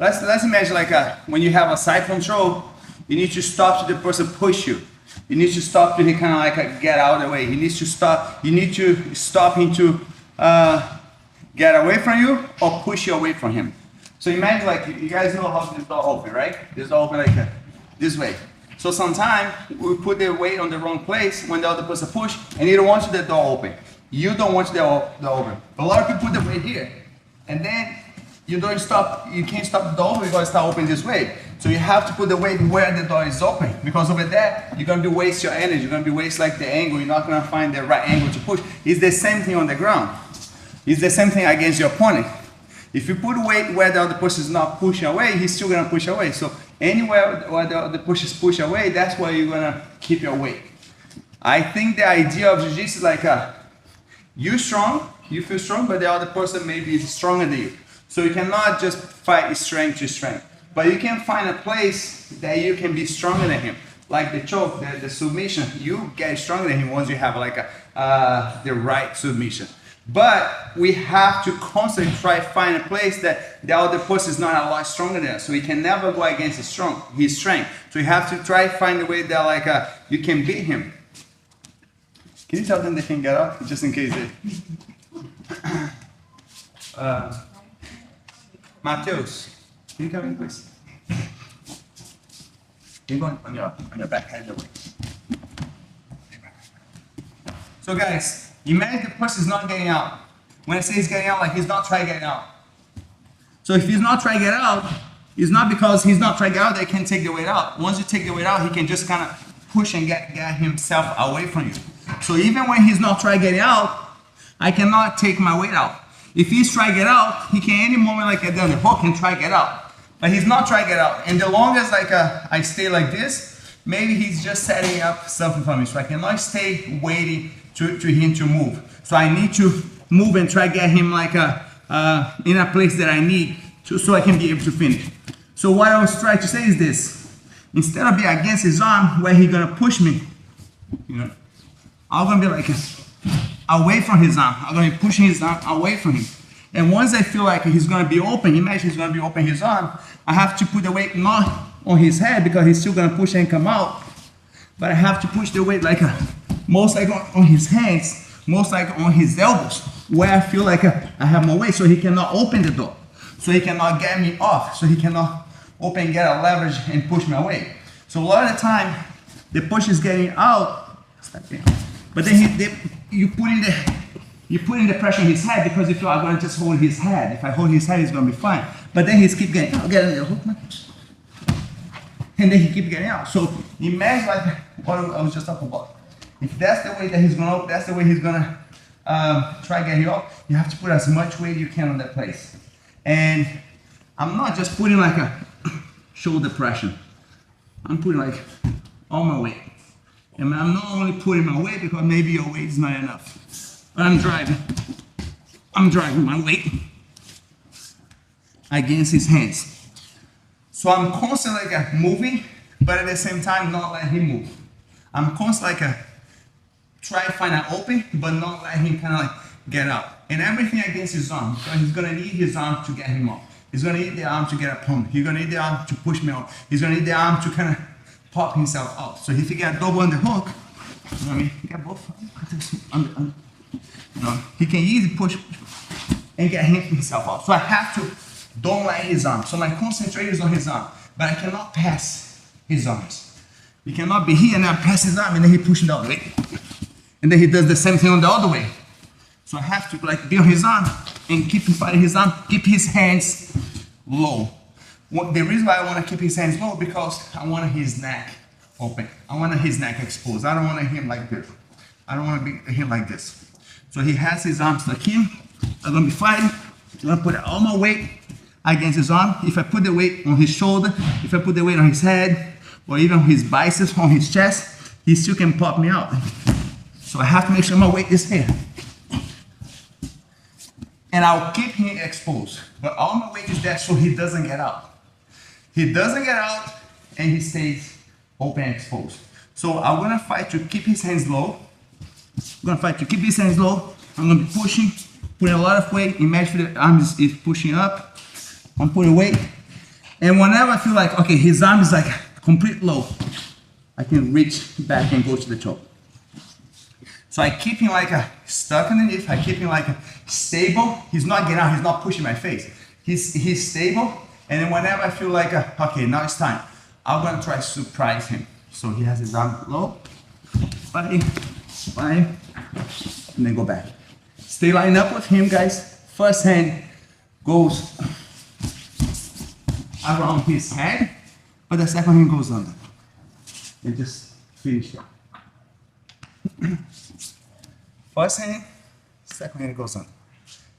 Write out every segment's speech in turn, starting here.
let's imagine like when you have a side control, you need to stop to the person push you. You need to stop to he kind of like get out of the way. He needs to stop. You need to stop him to get away from you or push you away from him. So imagine like you guys know how this door open, right? This door open like this way. So sometimes we put the weight on the wrong place when the other person push, and you don't want the door open. You don't want the door open. A lot of people put the weight here, and then you don't stop. You can't stop the door because it's not open this way. So you have to put the weight where the door is open, because over there you're gonna be waste your energy. You're gonna be waste like the angle. You're not gonna find the right angle to push. It's the same thing on the ground. It's the same thing against your opponent. If you put weight where the other person is not pushing away, he's still gonna push away. So anywhere where the other person is push away, that's where you're gonna keep your weight. I think the idea of jiu-jitsu is like you strong, you feel strong, but the other person maybe is stronger than you. So you cannot just fight strength to strength, but you can find a place that you can be stronger than him. Like the choke, the submission, you get stronger than him once you have like the right submission. But we have to constantly try to find a place that the other person is not a lot stronger than us. So we can never go against his strength. So you have to try to find a way that like you can beat him. Can you tell them they can get up just in case they... Mateus, can you come in please? You're going on your back, head away. So guys, imagine the person is not getting out. When I say he's getting out, like he's not trying to get out. So if he's not trying to get out, it's not because he's not trying to get out that he can take the weight out. Once you take the weight out, he can just kind of push and get himself away from you. So even when he's not trying to get out, I cannot take my weight out. If he's trying to get out, he can any moment like get down the hook and try to get out. But he's not trying to get out. And the longest like I stay like this, maybe he's just setting up something for me. So I cannot stay waiting to him to move. So I need to move and try to get him like in a place that I need to, so I can be able to finish. So what I was trying to say is this: instead of being against his arm where he's gonna push me, you know, I'm gonna be like away from his arm. I'm gonna be pushing his arm away from him. And once I feel like he's gonna be open, imagine he's gonna be open his arm, I have to put the weight not on his head because he's still gonna push and come out. But I have to push the weight like most like on his hands, most like on his elbows, where I feel like I have more weight, so he cannot open the door, so he cannot get me off, so he cannot open, get a leverage and push me away. So a lot of the time, the push is getting out, but then you put in the pressure on his head because you feel I'm going to just hold his head. If I hold his head, it's going to be fine. But then he's keep getting out, getting the hook, and then he keep getting out. So imagine like what I was just talking about. If that's the way that he's gonna, that's the way he's gonna try to get you up, you have to put as much weight you can on that place. And I'm not just putting like a shoulder pressure. I'm putting like all my weight. And I'm not only putting my weight because maybe your weight is not enough. But I'm driving my weight against his hands. So I'm constantly like moving, but at the same time not letting him move. I'm constantly like try to find an open, but not let him kind of like get out. And everything against his arm, because he's gonna need his arm to get him up. He's gonna need the arm to get upon. He's gonna need the arm to push me out. He's gonna need the arm to kind of pop himself out. So if he get double on the hook, you know what I mean? He get both under. You know, he can easily push and get himself out. So I have to don't let his arm. So my concentration is on his arm, but I cannot pass his arms. He cannot be here and then pass his arm and then he pushes the other way. And then he does the same thing on the other way. So I have to like be on his arm and keep him fighting his arm, keep his hands low. The reason why I want to keep his hands low because I want his neck open. I want his neck exposed. I don't want him like this. I don't want to be him like this. So he has his arms like him. I'm going to be fighting. I'm going to put all my weight against his arm. If I put the weight on his shoulder, if I put the weight on his head, or even on his biceps, on his chest, he still can pop me out. So I have to make sure my weight is here. And I'll keep him exposed. But all my weight is there so he doesn't get out. He doesn't get out and he stays open and exposed. So I'm gonna fight to keep his hands low. I'm gonna fight to keep his hands low. I'm gonna be pushing, putting a lot of weight. Imagine the arm is pushing up. I'm putting weight And whenever I feel like, okay, his arm is like complete low, I can reach back and go to the choke. So I keep him like stuck underneath. I keep him like stable. He's not getting out. He's not pushing my face. He's stable. And then whenever I feel like, okay, now it's time, I'm gonna try to surprise him. So he has his arm low, 5, 5, and then go back. Stay lined up with him, guys. First hand goes around his head, but the second hand goes under. And just finish it. First hand, second hand goes under.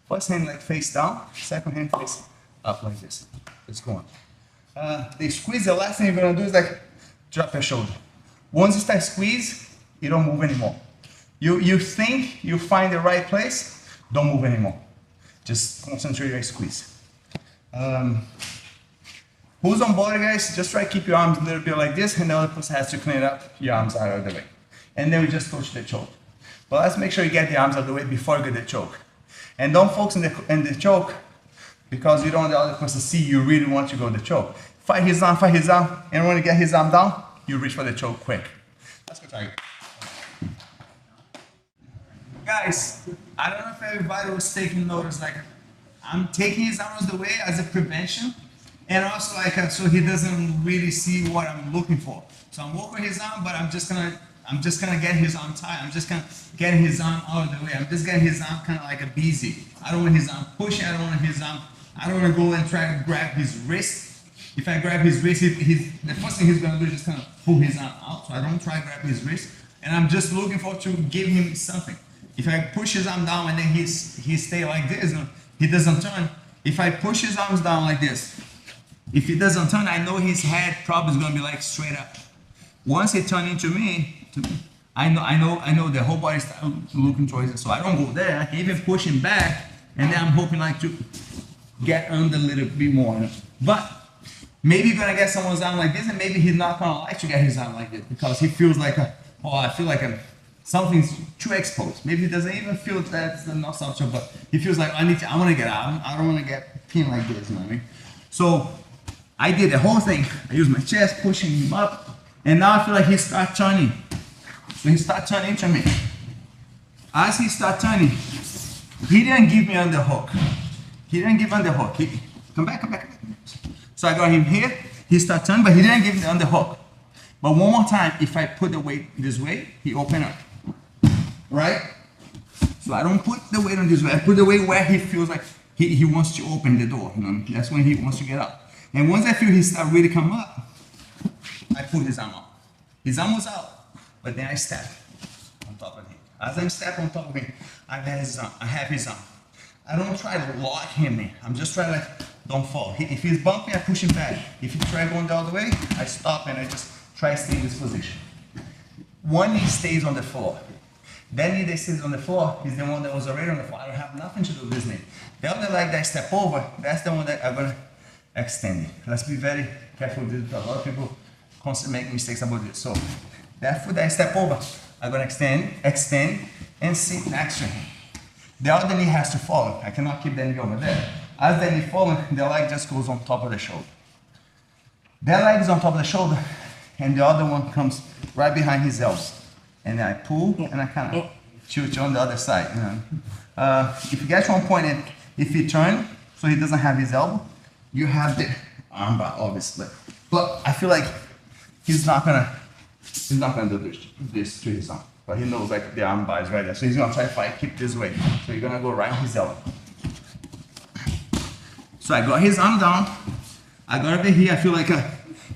First hand like face down, second hand face up like this. Let's go on. The squeeze, the last thing you're gonna do is like drop your shoulder. Once you start squeeze, you don't move anymore. You think you find the right place, don't move anymore. Just concentrate your squeeze. Who's on board, guys? Just try to keep your arms a little bit like this, and the other person has to clean up your arms out of the way. And then we just go to the choke. But let's make sure you get the arms out of the way before you get the choke. And don't focus on the choke, because you don't want the other person to see you really want to go to the choke. Fight his arm, and when you get his arm down, you reach for the choke quick. Let's go try it. Guys, I don't know if everybody was taking notice, like I'm taking his arm out of the way as a prevention, and also like so he doesn't really see what I'm looking for. So I'm working his arm, but I'm just gonna get his arm tight. I'm just gonna get his arm out of the way. I'm just getting his arm kind of like a busy. I don't want his arm pushing. I don't want to go and try to grab his wrist. If I grab his wrist, the first thing he's gonna do is just kind of pull his arm out. So I don't try to grab his wrist, and I'm just looking for to give him something. If I push his arm down and then he stay like this, he doesn't turn. If I push his arms down like this, if he doesn't turn, I know his head probably is gonna be like straight up. Once he turns into me, I know the whole body start looking towards it. So I don't go there. I even push him back, and then I'm hoping like to get under a little bit more. But maybe you're gonna get someone's arm like this, and maybe he's not gonna like to get his arm like this because he feels like, oh, I feel like something's too exposed. Maybe he doesn't even feel that's not something, but he feels like I want to get out. I don't want to get pinned like this. You know what I mean? So I did the whole thing. I used my chest, pushing him up, and now I feel like he starts turning. So he starts turning to me. As he starts turning, he didn't give me underhook. He didn't give underhook. Come back. So I got him here. He starts turning, but he didn't give me the underhook. But one more time, if I put the weight this way, he open up. Right? So I don't put the weight on this way. I put the weight where he feels like he wants to open the door. You know? That's when he wants to get up. And once I feel he start really come up, I pull his arm out. His arm was out, but then I step on top of him. As I step on top of him, I have his arm. I don't try to lock him in. I'm just trying to like, don't fall. If he's bumping, I push him back. If he try going the other way, I stop and I just try to stay in this position. One knee stays on the floor. That knee that stays on the floor is the one that was already on the floor. I don't have nothing to do with this knee. The other leg that I step over, that's the one that I'm gonna extend it. Let's be very careful with this. A lot of people constantly make mistakes about this. So that foot that I step over, I'm gonna extend, and sit next to him. The other knee has to follow. I cannot keep the knee over there. As the knee falling, the leg just goes on top of the shoulder. That leg is on top of the shoulder, and the other one comes right behind his elbow. And then I pull, and I kind of shoot on the other side. You know? If you get to one point, and if he turns, so he doesn't have his elbow, you have the armbar, obviously. But I feel like he's not gonna do this to his arm. But he knows like the armbar is right there. So he's gonna try to fight, keep this way. So you're gonna go right on his elbow. So I got his arm down. I got over here. I feel like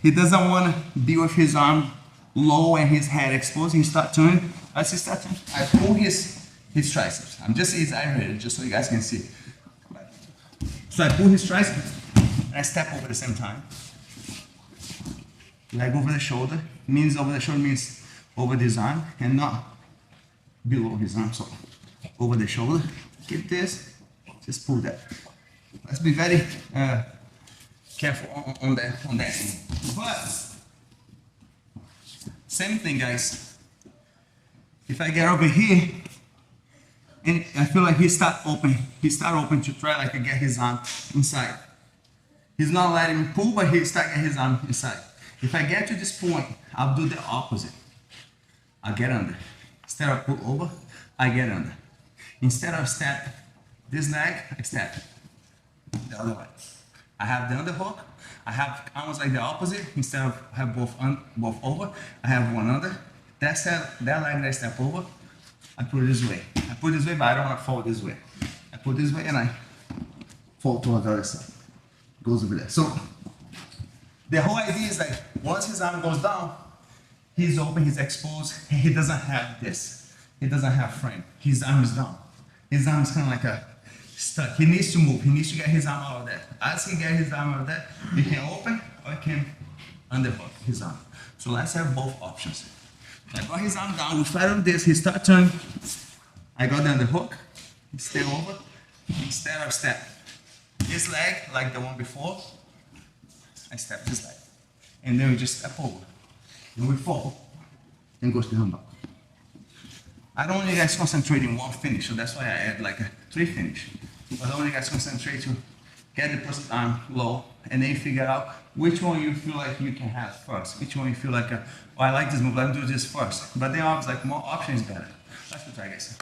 he doesn't want to be with his arm low and his head exposed. He start turning. As he start turning, I pull his triceps. I'm just exaggerating, just so you guys can see. So I pull his triceps and I step over the same time. Leg over the shoulder. Means over the shoulder means over this arm and not below his arm. So over the shoulder. Get this. Just pull that. Let's be very careful on that end. But same thing, guys. If I get over here and I feel like he start open to try like to get his arm inside. He's not letting me pull, but he's stuck his arm inside. If I get to this point, I'll do the opposite. I'll get under. Instead of pull over, I get under. Instead of step this leg, I step the other way. I have the underhook. I have almost like the opposite. Instead of have both over, I have one under. That leg that I step over, I put it this way. I put it this way, but I don't want to fall this way. I put this way and I fall towards the other side. Goes over there. So the whole idea is like once his arm goes down, he's open, he's exposed, and he doesn't have this. He doesn't have frame. His arm is down. His arm is kind of like a stuck. He needs to move. He needs to get his arm out of that. As he gets his arm out of that, he can open or he can underhook his arm. So let's have both options. I got his arm down. We fight on this. He start turning. I got the underhook. He stay over. Instead of step this leg like the one before, I step this leg. And then we just step over. And we fall. And goes to the armbar. I don't want you guys concentrate in one finish, so that's why I add like a 3 finish. But I want you guys concentrate to get the person's arm low, and then you figure out which one you feel like you can have first. Which one you feel like, oh, I like this move, let me do this first. But then I was like, more options better. Let's go try, guys.